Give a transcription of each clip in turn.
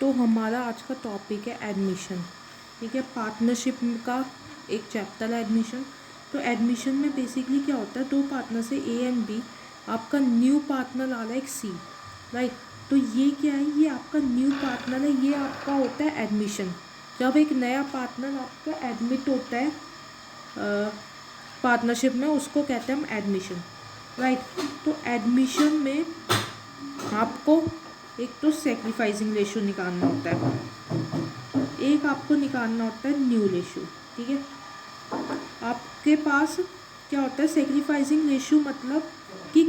तो हमारा आज का टॉपिक है एडमिशन। ठीक है, पार्टनरशिप का एक चैप्टर है एडमिशन। तो एडमिशन में बेसिकली क्या होता है, दो पार्टनर से ए एंड बी, आपका न्यू पार्टनर आ रहा है एक सी, राइट। तो ये क्या है, ये आपका न्यू पार्टनर है, ये आपका होता है एडमिशन। जब एक नया पार्टनर आपका एडमिट होता है पार्टनरशिप में, उसको कहते हैं हम एडमिशन, राइट। तो एडमिशन में आपको एक तो सेक्रीफाइसिंग रेशियो निकालना होता है, एक आपको निकालना होता है न्यू रेशियो। ठीक है, आपके पास क्या होता है सेक्रीफाइसिंग रेशियो, मतलब कि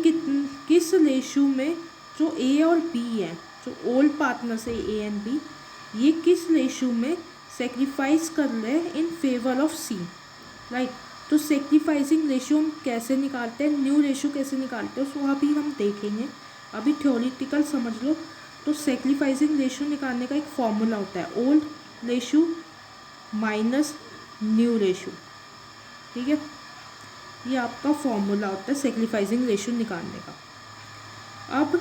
किस रेशियो में जो ए और बी है, जो ओल्ड पार्टनर से ए एंड बी, ये किस रेशियो में सेक्रीफाइस कर रहे हैं in favour of C, right. तो सेक्रीफाइसिंग रेशियो हम कैसे निकालते हैं, न्यू रेशियो कैसे निकालते हैं, उसको अभी हम देखेंगे। अभी थ्योरेटिकल समझ लो। तो सेक्रीफाइसिंग रेशियो निकालने का एक फॉर्मूला होता है, old ratio minus new ratio. ठीक है, ये आपका फॉर्मूला होता है सेक्रीफाइसिंग रेशियो निकालने का। अब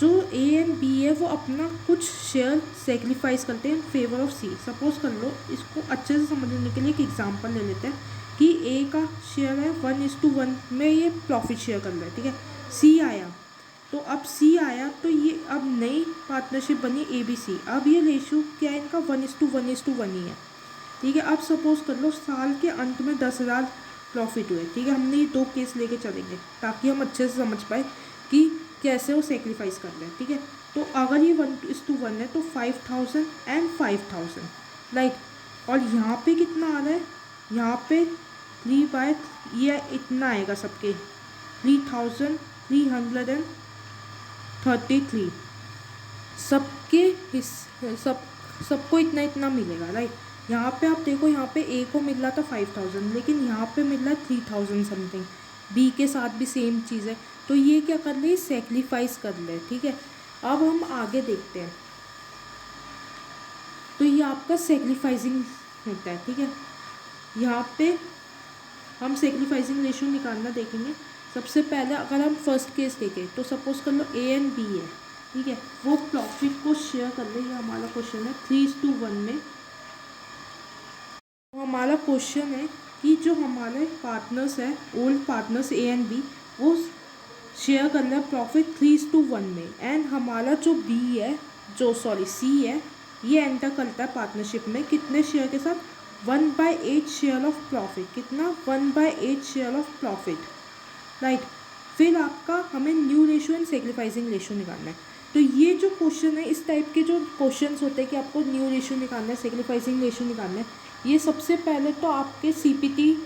जो ए एंड बी है वो अपना कुछ शेयर सेक्रीफाइस करते हैं in favour of C. Suppose कर लो, इसको अच्छे से समझने के लिए एक एग्जांपल ले लेते हैं कि ए का शेयर है 1:1 में, ये प्रॉफिट शेयर कर रहा है। ठीक है, सी आया, तो अब सी आया तो ये अब नई पार्टनरशिप बनी ए बी सी। अब ये रेशियो क्या है इनका, 1:1 ही है। ठीक है, अब सपोज कर लो साल के अंत में 10,000 प्रॉफिट हुए। ठीक है, हमने ये दो केस लेके चलेंगे ताकि हम अच्छे से समझ पाए कि कैसे वो सेक्रीफाइस कर रहे हैं। ठीक है, तो अगर ये 1:1 है तो 5,000 एंड 5,000, राइट। और यहाँ पे कितना आ रहा है, यहाँ पे 3/, ये इतना आएगा सबके 3,333, सबके सबको इतना इतना मिलेगा, राइट। यहाँ पे आप देखो, यहाँ पे ए को मिल रहा था 5,000, लेकिन यहाँ पे मिल रहा है 3,000 समथिंग। बी के साथ भी सेम चीज़ है, तो ये क्या कर ले, सेक्रीफाइस कर ले। ठीक है, अब हम आगे देखते हैं। तो ये आपका सेक्रीफाइसिंग होता है। ठीक है, यहाँ पे हम सेक्रीफाइसिंग रेशियो निकालना देखेंगे। सबसे पहले अगर हम फर्स्ट केस देखें तो सपोज कर लो ए एंड बी है। ठीक है, वो प्रॉफिट को शेयर कर ले, ये हमारा क्वेश्चन है 3:1 में। तो हमारा क्वेश्चन है कि जो हमारे पार्टनर्स है, old partners A and B, वो शेयर कर रहे हैं प्रॉफिट 3:1 में। एंड हमारा जो बी है, सी है, ये एंटर करता है पार्टनरशिप में कितने शेयर के साथ, 1/8 शेयर ऑफ प्रॉफिट। कितना, 1/8 शेयर ऑफ प्रॉफिट, राइट। फिर आपका हमें new ratio and sacrificing ratio निकालना है। तो ये जो क्वेश्चन है, इस टाइप के जो क्वेश्चंस होते हैं कि आपको न्यू रेशियो निकालना है, सेक्रीफाइसिंग रेशियो निकालना है, ये सबसे पहले तो आपके सीपीटी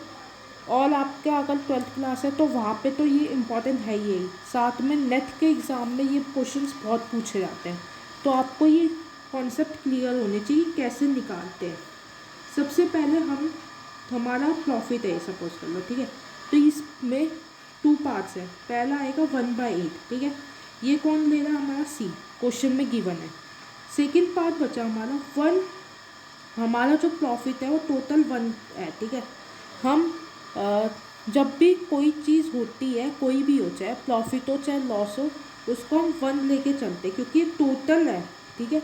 और आपके अगर 12th क्लास है तो वहाँ पे तो ये इम्पॉर्टेंट है ही। साथ में नेट के एग्ज़ाम में ये क्वेश्चंस बहुत पूछे जाते हैं, तो आपको ये कॉन्सेप्ट क्लियर होने चाहिए कैसे निकालते हैं। सबसे पहले हमारा प्रॉफिट है सपोज कर लो। ठीक है, तो इसमें 2 पार्ट्स है। पहला आएगा 1/8। ठीक है, ये कौन ले रहा है, हमारा सी, क्वेश्चन में गिवन है। सेकेंड पार्ट बचा हमारा 1, हमारा जो प्रॉफिट है वो टोटल 1 है। ठीक है, हम जब भी कोई चीज़ होती है, कोई भी हो, चाहे प्रॉफिट हो चाहे लॉस हो, उसको हम 1 लेके चलते हैं क्योंकि टोटल है। ठीक है,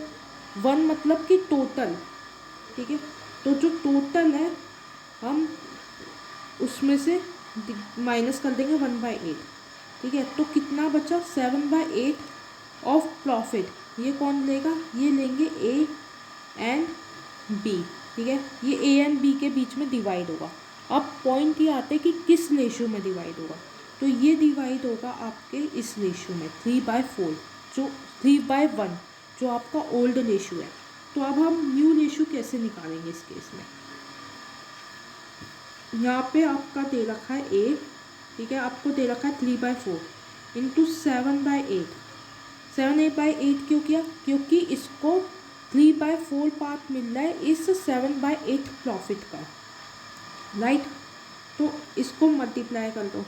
1 मतलब कि टोटल। ठीक है, तो जो टोटल है हम उसमें से माइनस कर देंगे 1/8। ठीक है, तो कितना बचा, 7/8 ऑफ प्रॉफिट। ये कौन लेगा, ये लेंगे ए एंड बी। ठीक है, ये ए एंड बी के बीच में डिवाइड होगा। अब पॉइंट ये आते हैं कि किस रेशियो में डिवाइड होगा, तो ये डिवाइड होगा आपके इस रेशियो में 3/4, जो 3/1 जो आपका ओल्ड रेशियो है। तो अब हम न्यू रेशियो कैसे निकालेंगे इस केस में, यहाँ पे आपका दे रखा है ए। ठीक है, आपको दे रखा है 3/4 इंटू 7/8। 7/8 क्यों किया, क्योंकि इसको 3/4 पार्ट मिल रहा है इस 7/8 प्रॉफिट का, राइट। तो इसको मल्टीप्लाई कर दो।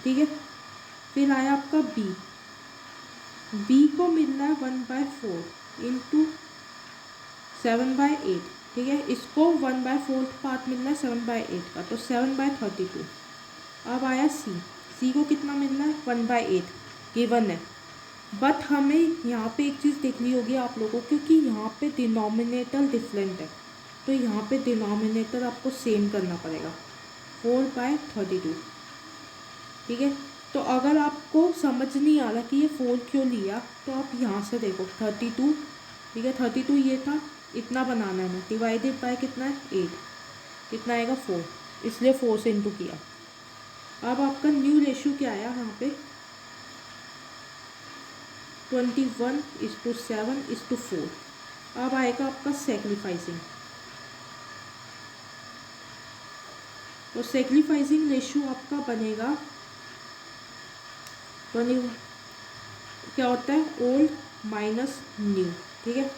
ठीक है, फिर आया आपका बी को मिल रहा है 1/4 इंटू 7/8। ठीक है, इसको 1/4 पार्ट मिल रहा है 7/8 का, तो 7/32। अब आया सी को कितना मिल रहा है, 1/8 गिवन है। बट हमें यहाँ पे एक चीज़ देखनी होगी आप लोगों को, क्योंकि यहाँ पे डिनोमिनेटर डिफरेंट है, तो यहाँ पे डिनोमिनेटर आपको सेम करना पड़ेगा 4/32। ठीक है, तो अगर आपको समझ नहीं आ रहा कि ये 4 क्यों लिया, तो आप यहाँ से देखो 32। ठीक है, 32 ये था, इतना बनाना है, डिवाइडेड बाय कितना है 8, कितना आएगा 4, इसलिए 4 से इंटू किया। अब आपका न्यू रेशियो क्या आया यहाँ पे 21:7:4। अब आएगा आपका सेक्रीफाइसिंग, तो सेक्रीफाइसिंग रेशियो आपका बनेगा 20, क्या होता है ओल्ड माइनस न्यू। ठीक है,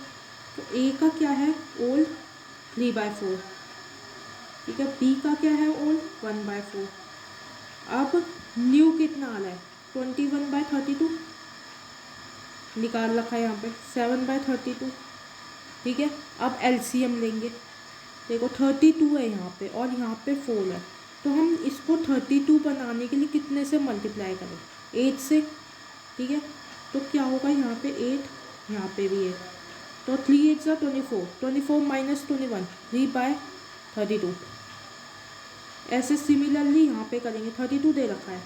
तो ए का क्या है ओल्ड 3/4। ठीक है, बी का क्या है ओल्ड 1/4। अब न्यू कितना आ रहा है 21/32, निकाल रखा है यहाँ पे 7/32। ठीक है, अब एलसीएम लेंगे, देखो 32 है यहाँ पे और यहाँ पे 4 है, तो हम इसको 32 बनाने के लिए कितने से मल्टीप्लाई करें 8 से। ठीक है, तो क्या होगा यहाँ पे 8, यहाँ पे भी 8, तो 3 8 24, 24 माइनस 21 3/32। ऐसे सिमिलरली यहाँ पे करेंगे, 32 दे रखा है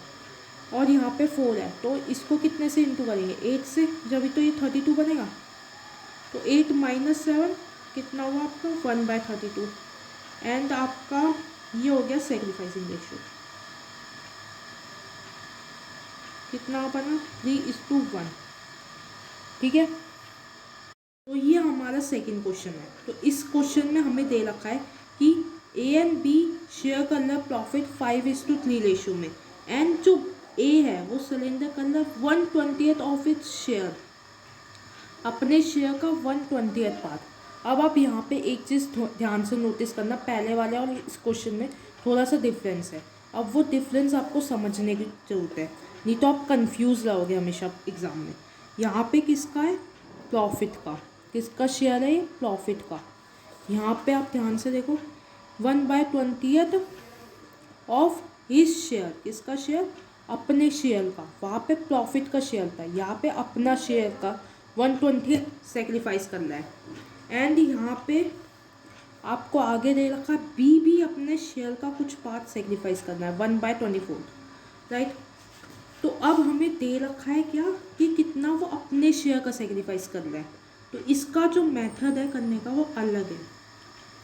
और यहाँ पे 4 है, तो इसको कितने से इंटू करेंगे 8 से, जब तो ये 32 बनेगा। तो 8 माइनस 7 कितना हुआ आपका 1/32, एंड आपका ये हो गया सेक्रीफाइसिंग रेशियो, कितना बना 3:1। ठीक है, तो ये हमारा सेकंड क्वेश्चन है। तो इस क्वेश्चन में हमें दे रखा है कि ए एंड बी शेयर कर रहा प्रॉफिट 5:3 रेशियो में, एंड जो ए है वो सरेंडर कर रहा 1/20 ऑफ इट्स शेयर, अपने शेयर का 1/20 पार्ट। अब आप यहाँ पे एक चीज़ ध्यान से नोटिस करना, पहले वाले और इस क्वेश्चन में थोड़ा सा डिफरेंस है। अब वो डिफरेंस आपको समझने की ज़रूरत है, नहीं तो आप कंफ्यूज रहोगे हमेशा एग्ज़ाम में। यहाँ पे किसका है प्रॉफिट का, किसका शेयर है ये प्रॉफिट का। यहाँ पे आप ध्यान से देखो 1/20 ऑफ हिज शेयर, किसका शेयर अपने शेयर का, वहाँ पे प्रॉफिट का शेयर था, यहाँ पे अपना शेयर का 1/20 सेक्रीफाइस करना है। एंड यहाँ पे आपको आगे दे रखा बी भी अपने शेयर का कुछ पार्ट सेक्रीफाइस करना है 1/24, राइट। तो अब हमें दे रखा है क्या कि कितना वो अपने शेयर का सेक्रीफाइस कर रहा है, तो इसका जो मेथड है करने का वो अलग है।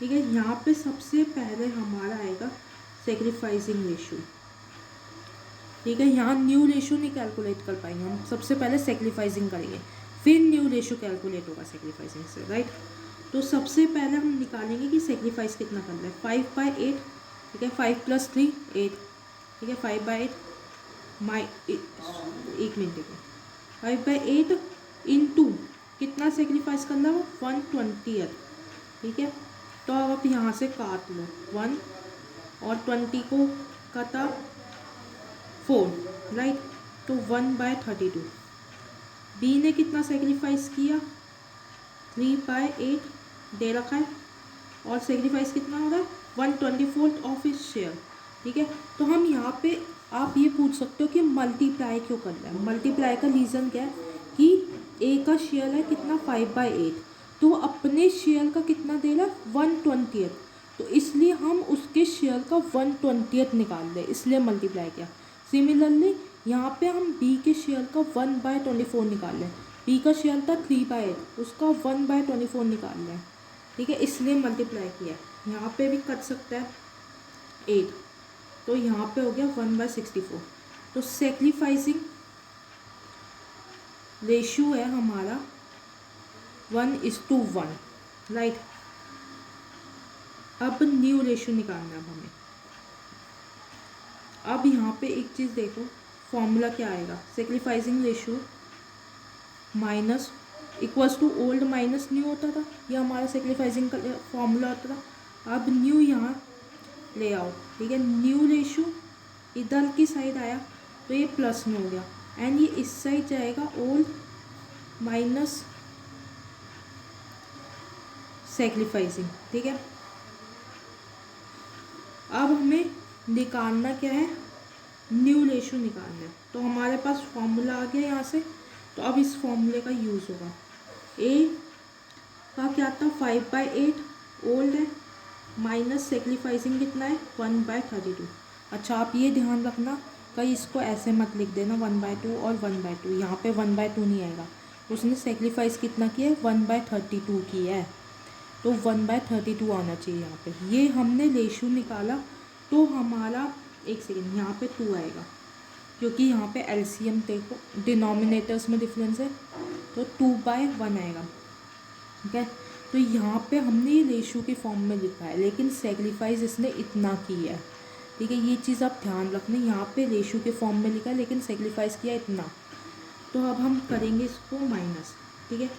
ठीक है, यहाँ पे सबसे पहले हमारा आएगा सेक्रीफाइसिंग रेशियो। ठीक है, यहाँ न्यू रेशियो नहीं कैलकुलेट कर पाएंगे हम, सबसे पहले सेक्रीफाइसिंग करेंगे, फिर न्यू रेशियो कैलकुलेट होगा सेक्रीफाइसिंग से, राइट। तो सबसे पहले हम निकालेंगे कि सेक्रीफाइस कितना कर रहा है 5/8। ठीक है, 5 + 3 8। ठीक है, 5/8 एक मिनट देखो 5/8 इंटू कितना सेक्रीफाइस करना है 1/20। ठीक है, तो अब आप यहाँ से काट लो 1 और 20 को काटा 4, राइट, तो 1/32। बी ने कितना सेक्रीफाइस किया 3/8 दे रखा है, और सेक्रीफाइस कितना हो रहा है 1/24 ऑफ इस शेयर। ठीक है, तो हम यहाँ पे आप ये पूछ सकते हो कि मल्टीप्लाई क्यों कर रहे हैं। मल्टीप्लाई का रीज़न क्या है कि ए का शेयर है कितना 5/8, तो अपने शेयर का कितना दे रहा है 1/20, तो इसलिए हम उसके शेयर का 1/20 निकाल रहे, इसलिए मल्टीप्लाई किया। सिमिलरली यहाँ पे हम बी के शेयर का 1/24 निकाल रहे हैं, बी का शेयर था 3/8, उसका 1/24 निकाल रहे हैं। ठीक है, इसलिए मल्टीप्लाई किया। यहाँ पे भी कर सकता है 8, तो यहाँ पे हो गया 1/64। तो सेक्रीफाइसिंग रेशियो है हमारा 1:1, राइट। अब न्यू रेशियो निकालना है हमें। अब यहाँ पे एक चीज़ देखो, फॉर्मूला क्या आएगा sacrificing ratio minus equals to old minus new होता था, यह हमारा सेक्रीफाइसिंग का फॉर्मूला होता था। अब न्यू यहाँ ले आओ, ठीक है, न्यू रेशियो इधर की साइड आया तो ये प्लस में हो गया, एंड ये इस साइड जाएगा ओल्ड माइनस सेक्रीफाइसिंग। ठीक है, अब हमें निकालना क्या है न्यू रेशियो निकालना है, तो हमारे पास फॉर्मूला आ गया यहाँ से तो अब इस फॉर्मूले का यूज़ होगा। ए का क्या था 5/8 ओल्ड है, माइनस सेक्रीफाइसिंग कितना है 1/32। अच्छा आप ये ध्यान रखना कहीं इसको ऐसे मत लिख देना 1/2 और 1/2, यहाँ पे 1/2 नहीं आएगा, उसने सेक्रीफाइस कितना किया है 1/32 किया है, तो 1/32 आना चाहिए यहाँ पे। ये हमने रेशियो निकाला तो हमारा एक सेकेंड यहाँ पे 2 आएगा, क्योंकि यहाँ पे एलसीएम देखो डिनोमिनेटर्स में डिफरेंस है, तो 2/1 आएगा। ठीक है, तो यहाँ पे हमने ये रेशियो के फॉर्म में लिखा है, लेकिन सेक्रीफाइस इसने इतना किया है। ठीक है, ये चीज़ आप ध्यान रखना, यहाँ पे रेशियो के फॉर्म में लिखा है लेकिन सेक्रीफाइस किया इतना। तो अब हम करेंगे इसको माइनस। ठीक है,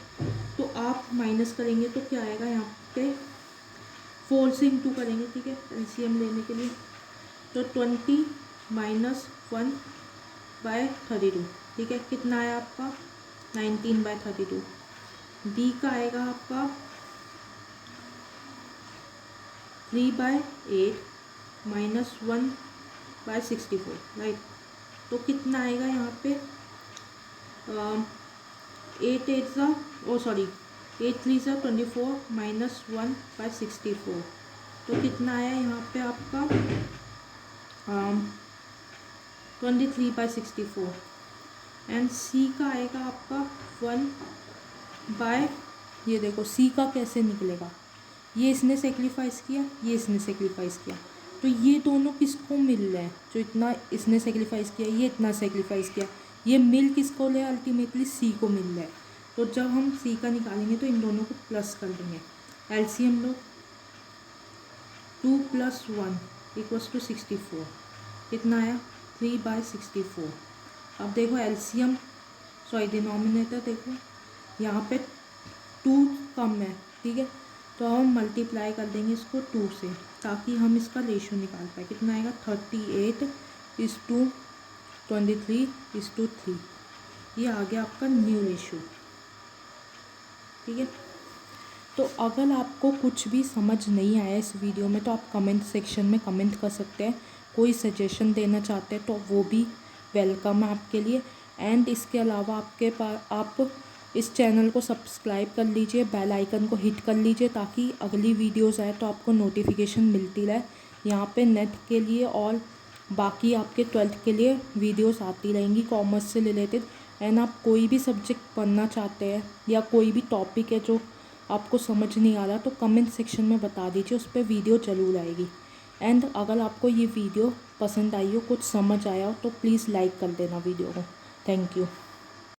तो आप माइनस करेंगे तो क्या आएगा यहाँ पे 4 से इंटू करेंगे। ठीक है, एलसीएम लेने के लिए, तो 20 माइनस 1/32। ठीक है, कितना आया आपका 19/32। डी का आएगा आपका 3/8 माइनस 1/64। राइट, तो कितना आएगा यहाँ पे 8 3 24 माइनस 1/64। तो कितना आया यहाँ पे आपका 23/64। एंड सी का आएगा आपका 1/ ये देखो सी का कैसे निकलेगा, ये इसने सेक्रीफाइस किया, ये इसने सेक्रीफाइस किया, तो ये दोनों किसको मिल रहे हैं, जो इतना इसने सेक्रीफाइस किया ये इतना सेक्रीफाइस किया, ये मिल किसको ले अल्टीमेटली सी को मिल रहा है। तो जब हम सी का निकालेंगे तो इन दोनों को प्लस कर देंगे, एलसीएम लो 2 + 1 = 64। कितना आया 3/64। अब देखो एलसीएम डिनोमिनेटर देखो यहाँ पे 2 कम है। ठीक है, तो हम मल्टीप्लाई कर देंगे इसको 2 से, ताकि हम इसका रेशियो निकाल पाए। कितना आएगा 38:23:3। ये आ गया आपका न्यू रेशियो। ठीक है, तो अगर आपको कुछ भी समझ नहीं आया इस वीडियो में तो आप कमेंट सेक्शन में कमेंट कर सकते हैं। कोई सजेशन देना चाहते हैं तो वो भी वेलकम है आपके लिए। एंड इसके अलावा आपके पास आप इस चैनल को सब्सक्राइब कर लीजिए, बेल आइकन को हिट कर लीजिए, ताकि अगली वीडियोस आए तो आपको नोटिफिकेशन मिलती रहे। यहाँ पे नेट के लिए और बाकी आपके 12th के लिए वीडियोस आती रहेंगी कॉमर्स से रिलेटेड। एंड आप कोई भी सब्जेक्ट पढ़ना चाहते हैं या कोई भी टॉपिक है जो आपको समझ नहीं आ रहा तो कमेंट सेक्शन में बता दीजिए, उस पर वीडियो ज़रूर आएगी। एंड अगर आपको ये वीडियो पसंद आई हो, कुछ समझ आया हो तो प्लीज़ लाइक कर देना वीडियो को। Thank you.